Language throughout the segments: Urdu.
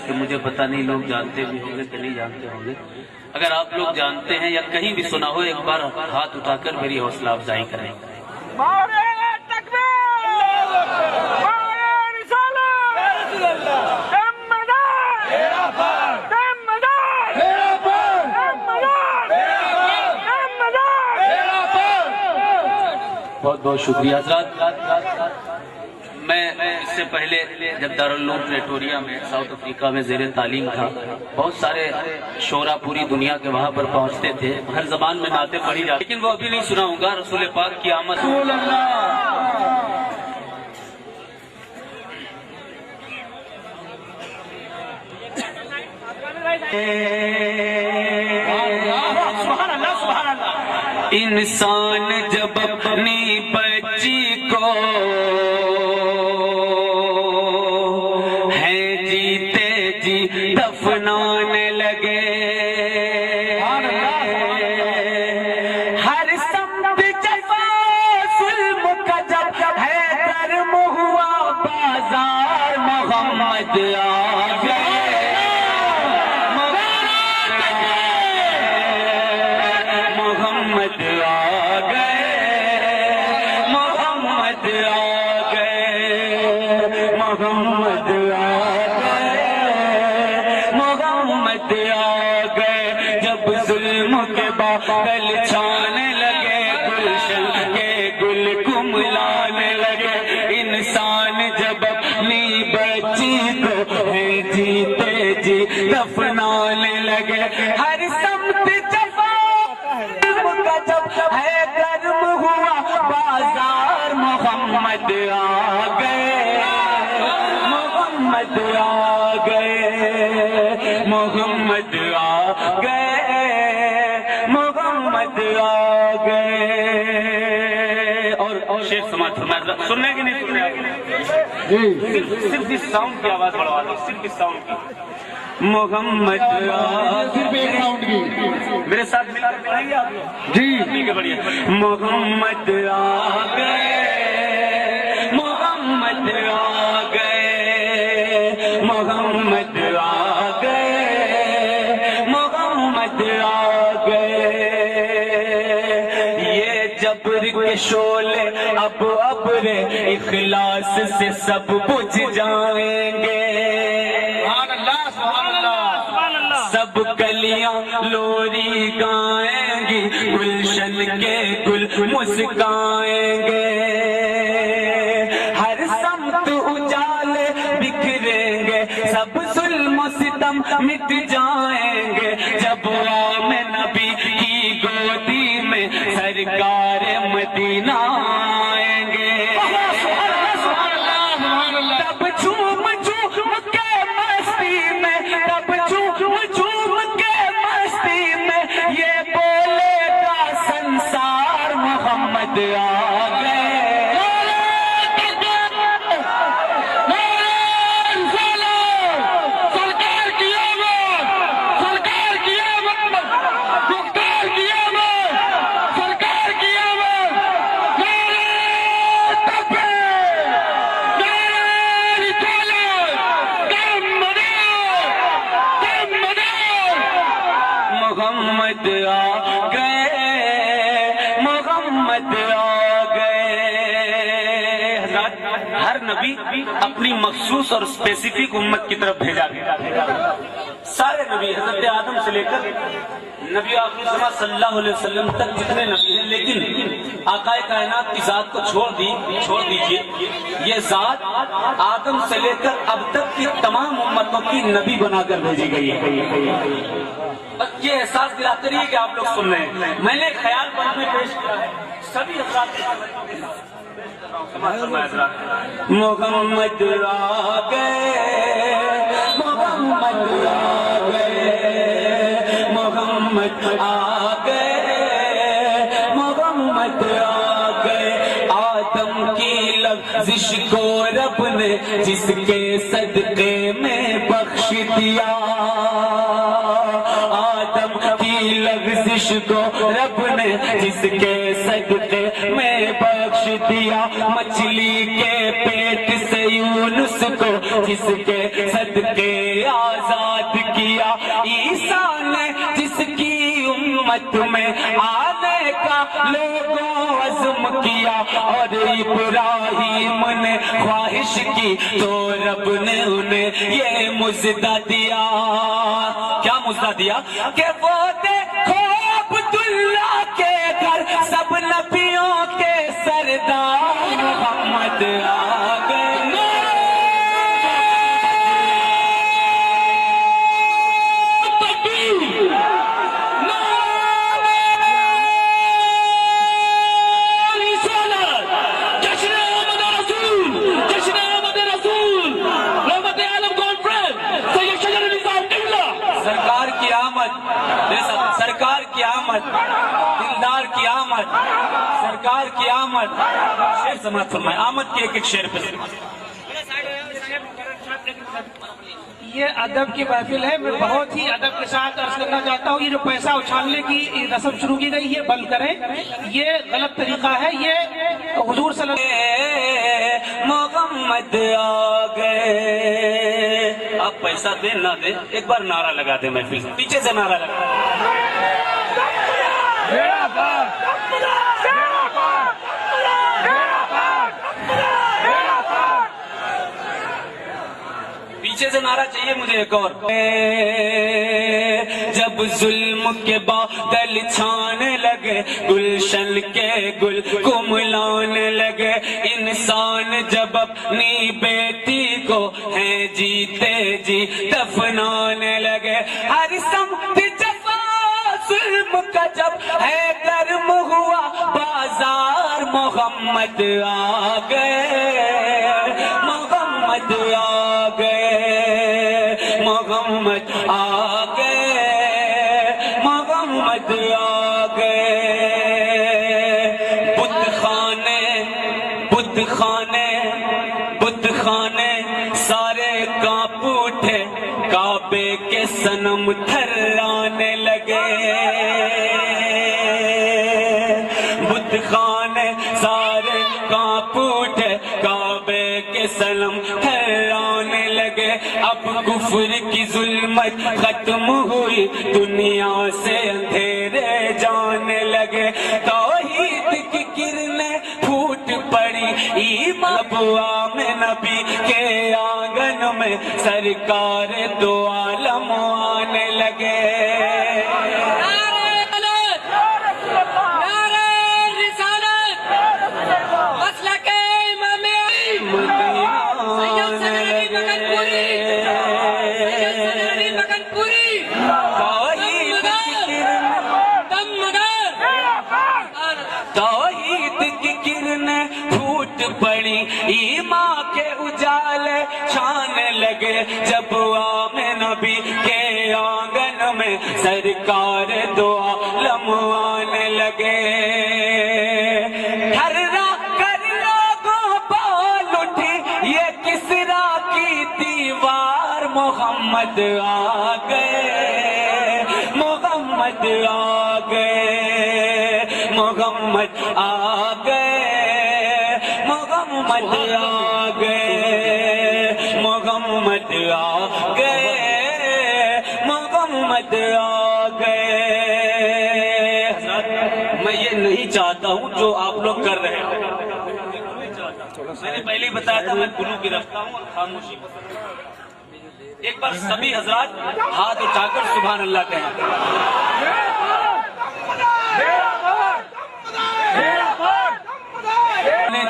کہ مجھے پتہ نہیں لوگ جانتے بھی ہوں گے کہ نہیں جانتے ہوں گے. اگر آپ لوگ جانتے ہیں یا کہیں بھی سنا ہو ایک بار ہاتھ اٹھا کر میری حوصلہ افزائی کریں. بہت بہت شکریہ حضرات. میں اس سے پہلے جب دارالعلوم پریٹوریا میں ساؤتھ افریقہ میں زیر تعلیم تھا، بہت سارے شعراء پوری دنیا کے وہاں پر پہنچتے تھے، ہر زبان میں نعتیں پڑھی جاتی، لیکن وہ ابھی نہیں سناؤں گا. رسول پاک کی آمد. رسول اللہ انسان جب اپنی بچی کو ہے جیتے جی دفنانے لگے، ہر سمت جفا ظلم کا جب ہے گرم ہوا بازار، محمد آ گئے. بادل چھانے لگے، گلشن کے گل کملانے لگے، انسان جب اپنی بچی کو ہے جیتے جی دفنانے لگے، ہر سمت جفا کا جب ہے گرم ہوا بازار، محمد آ گئے، محمد آ گئے، محمد آ گئے، محمد آ گئے. اور شیخ سماعت فرمایا، سننے کی نہیں سننے؟ صرف اس ساؤنڈ کی آواز بڑھوا دو، صرف اس ساؤنڈ کی. محمد آ، صرف ایک ساؤنڈ کی میرے ساتھ ملا کر پڑھائیں گے آپ لوگ؟ جی ٹھیک ہے، بڑھیا. محمد آ گئے، محمد آ گئے، محمد آ گئے، محمد آ گئے. یہ جبر کے شعلے اب ابر اخلاص سے سب بجھ جائیں گے، سب کلیاں لوری گائیں گی، گلشن کے گل مسکائیں گے، ہر سمت اجالے بکھریں گے، سب ظلم و ستم مٹ جائیں گے، جب رام نبی کی گودی میں سرکار مدینہ آئیں گے، تب جھوم جھوم کے مستی میں، تب جھوم جھوم کے مستی میں یہ بولے گا سنسار، محمد آ گئے. محمد آ گئے، محمد آ گئے. ہر نبی اپنی مخصوص اور اسپیسیفک امت کی طرف بھیجا گیا. سارے نبی حضرت آدم سے لے کر نبی آخر زمان صلی اللہ علیہ وسلم تک جتنے نبی ہیں، لیکن آقا کائنات کی ذات کو چھوڑ دیجئے، یہ ذات آدم سے لے کر اب تک کی تمام امتوں کی نبی بنا کر بھیجی گئی ہے. بس یہ احساس دلاتے رہیے کہ آپ لوگ سن رہے ہیں. میں نے خیال بند میں پیش کیا ہے سبھی حضرات کے ساتھ. محمد آ گئے، محمد آ گئے، محمد آ گئے، محمد آ گئے. آدم کی لغزش کو رب نے جس کے صدقے میں بخش دیا، آدم کی لغزش کو رب نے جس کے صدقے میں بخش دیا مچھلی کے پیٹ سے یونس کو، جس کے صدقے آزاد کیا عیسیٰ نے، جس کی امت میں آنے کا لوگوں عزم کیا، اور ابراہیم نے خواہش کی تو رب نے انہیں یہ مژدہ دیا۔ کیا مژدہ دیا؟ کہ وہ دیکھو عبداللہ کے گھر سب نبیوں کے سردار محمد آ گئے۔ سرکار کی آمد، دلدار کی آمد، سرکار کی آمد۔ شعر سماعت فرمائے، آمد کے ایک ایک شعر پہ۔ یہ ادب کی محفل ہے، میں بہت ہی ادب کے ساتھ عرض کرنا چاہتا ہوں، یہ جو پیسہ اچھالنے کی رسم شروع کی گئی ہے بند کریں، یہ غلط طریقہ ہے۔ یہ حضور صلی اللہ علیہ وسلم محمد آ گئے۔ آپ پیسہ دیں نہ دیں، ایک بار نعرہ لگا دیں محفل سے، پیچھے سے نعرہ لگا۔ پیچھے سے نعرہ چاہیے مجھے ایک اور۔ جب ظلم کے بادل چھانے لگے، گلشن کے گل کملانے لگے، انسان جب اپنی بیٹی کو ہے جیتے جی دفنانے لگے، ہر سمت جفا ظلم کا جب ہے گرم ہوا بازار، محمد آ گئے، محمد آ گئے، محمد آ گئے، محمد آ گئے۔ بت خانے، بت خانے، بت خانے سارے کانپ اٹھے، کعبے کے صنم تھرانے لگے، بت خانے سارے کانپ اٹھے، کعبے کے صنم تھرانے لگے۔ اب کفر کی ظلمت ختم ہوئی، دنیا سے اندھیرے جانے لگے، توحید کی کرنیں پھوٹ پڑی، ایمان میں نبی کے آنگن میں سرکار دو عالم آنے لگے۔ پڑی ایمان کے اجالے چھانے لگے، جب آمن نبی کے آنگن میں سرکار دو عالم آنے لگے۔ ٹھرا کر لوگوں بول اٹھی یہ کسرا کی دیوار، محمد آ گئے، محمد آ گئے، محمد آ گئے، محمد آ گئے، محمد آ گئے، محمد آ گئے۔ حضرت میں یہ نہیں چاہتا ہوں جو آپ لوگ کر رہے ہیں، میں نے پہلے ہی بتایا تھا میں گلو کی رکھتا ہوں اور خاموشی۔ ایک بار سبھی حضرات ہاتھ اٹھا کر سبحان اللہ کہیں۔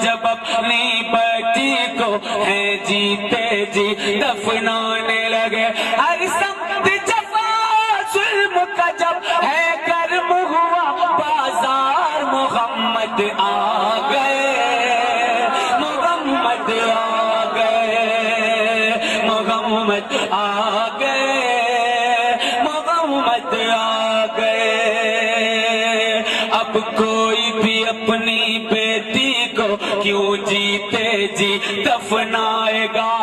جب اپنی بیٹی کو ہے جیتے جی دفنانے لگے، ہر سمت جفا ظلم کا جب ہے گرم ہوا بازار، محمد آ گئے، محمد آ گئے، محمد آ گئے، محمد آ گئے۔ اب کوئی بھی اپنی بیٹی کو کیوں جیتے جی دفنائے گا،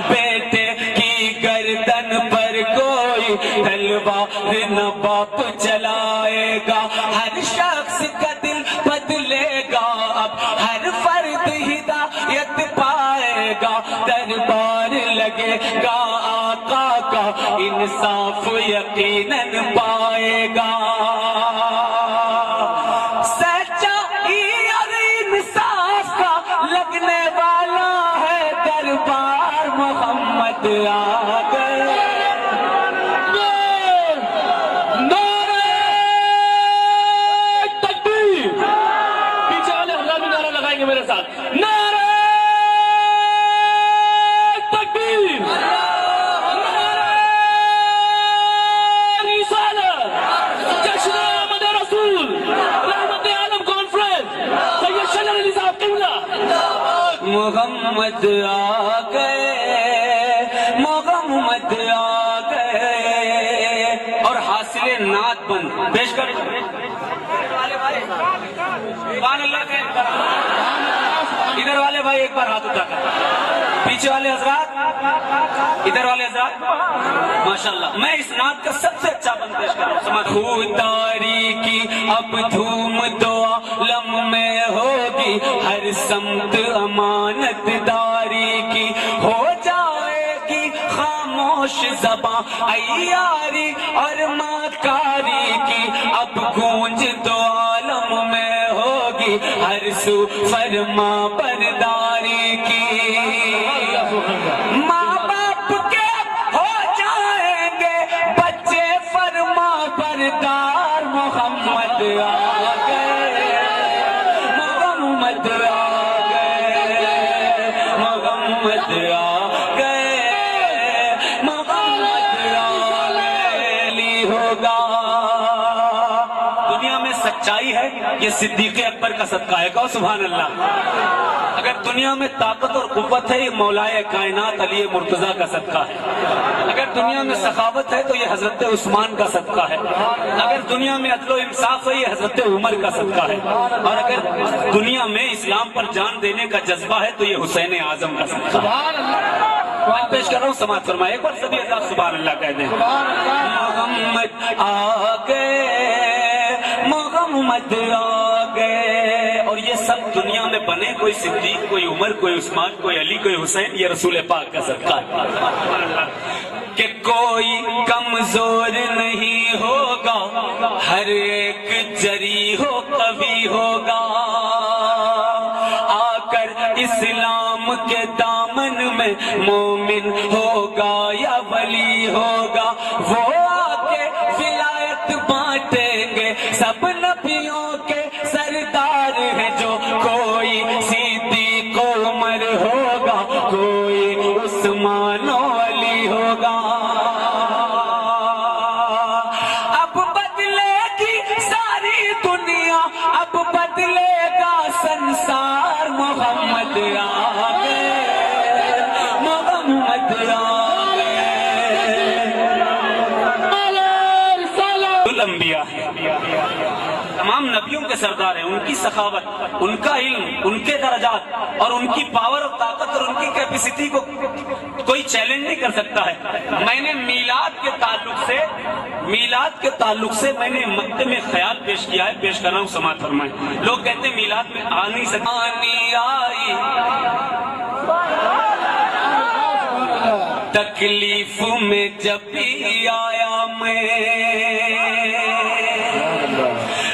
بیٹے کی گردن پر کوئی تلوار نہ باپ چلائے گا، ہر شخص کا پائے گا آقا کا انصاف یقیناً پائے گا سچائی اور انصاف کا لگنے والا ہے دربار محمد آ گئے میرے ساتھ نعرہ تکبیر نعرہ رسالت جشن آمد رسول رحمت عالم کانفرنس سید شجر علی صاحب قبلہ محمد آ گئے محمد آ گئے اور حاصل نعت بند پیش کریں سبحان اللہ کے ادھر والے بھائی ایک بار ہاتھ اٹھا کر پیچھے والے حضرات ادھر والے حضرات ماشاءاللہ میں اس نعت کا سب سے اچھا بند پیش کر رہا ہوں خودداری کی اب دھوم دو عالم میں ہوگی ہر سمت امانت داری کی ہو جائے گی خاموش زباں عیاری اور ماکاری کی اب گونج دو عالم میں ہوگی ہر سو فرما برداری کی ماں باپ کے ہو جائیں گے بچے فرما بردار محمد آ گئے محمد آ گئے محمد آ گئے محمد آ گئے ہوگا دنیا میں سچائی ہے یہ صدیق اکبر کا صدقہ ہے کہو سبحان اللہ اگر دنیا میں طاقت اور قوت ہے یہ مولائے کائنات علی مرتضیٰ کا صدقہ ہے اگر دنیا میں سخاوت ہے تو یہ حضرت عثمان کا صدقہ ہے اگر دنیا میں عدل و انصاف ہے یہ حضرت عمر کا صدقہ ہے اور اگر دنیا میں اسلام پر جان دینے کا جذبہ ہے تو یہ حسین اعظم کا صدقہ ہے میں پیش کر رہا ہوں سماعت فرمائے ایک بار سبھی حضرات سبحان اللہ کہہ دیں محمد آ گئے محمد آ گئے اور یہ سب دنیا میں بنے کوئی صدیق کوئی عمر کوئی عثمان کوئی علی کوئی حسین یہ رسول پاک کا صدقہ ہے کہ کوئی کمزور نہیں ہوگا ہر ایک جری ہو کبھی ہوگا آ کر اسلام کے دامن میں مومن ہوگا یا ولی ہوگا وہ آ کے ولایت بانٹیں گے سب نبیوں کے سردار ہیں جو کوئی صدیق عمر ہوگا کوئی عثمان و علی ہوگا اب بدلے گی ساری دنیا اب بدلے گا سنسار محمد آ گئے محمد آ گئے الانبیاء تمام نبیوں کے سردار ہیں ان کی سخاوت ان کا علم ان کے درجات اور ان کی پاور اور طاقت اور ان کی کیپیسٹی کو کوئی چیلنج نہیں کر سکتا ہے میں نے میلاد کے تعلق سے میں نے مکتے میں خیال پیش کیا ہے پیش کر رہا ہوں سماعت فرمائیں لوگ کہتے ہیں میلاد میں آ نہیں سکتا آئی تکلیف میں جب بھی آیا میں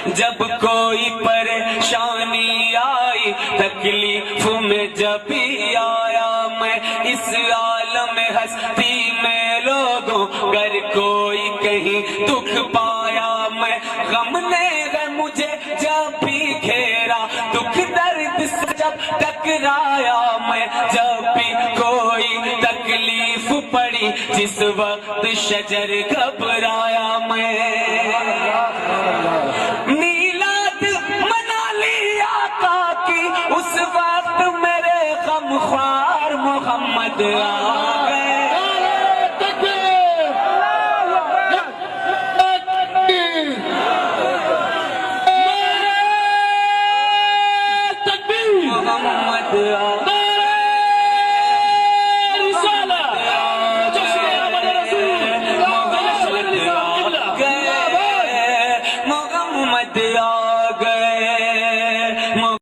جب کوئی پریشانی آئی تکلیف میں جب بھی آیا میں اس عالم ہستی میں لوگوں گر کوئی کہیں دکھ پایا میں غم نے گر مجھے جب بھی گھیرا دکھ درد سے جب ٹکرایا میں جب بھی کوئی تکلیف پڑی جس وقت شجر گھبرایا میں میلاد منا لی آقا کی اس وقت میرے غم خوار محمد آ گئے محمد آ محمد آ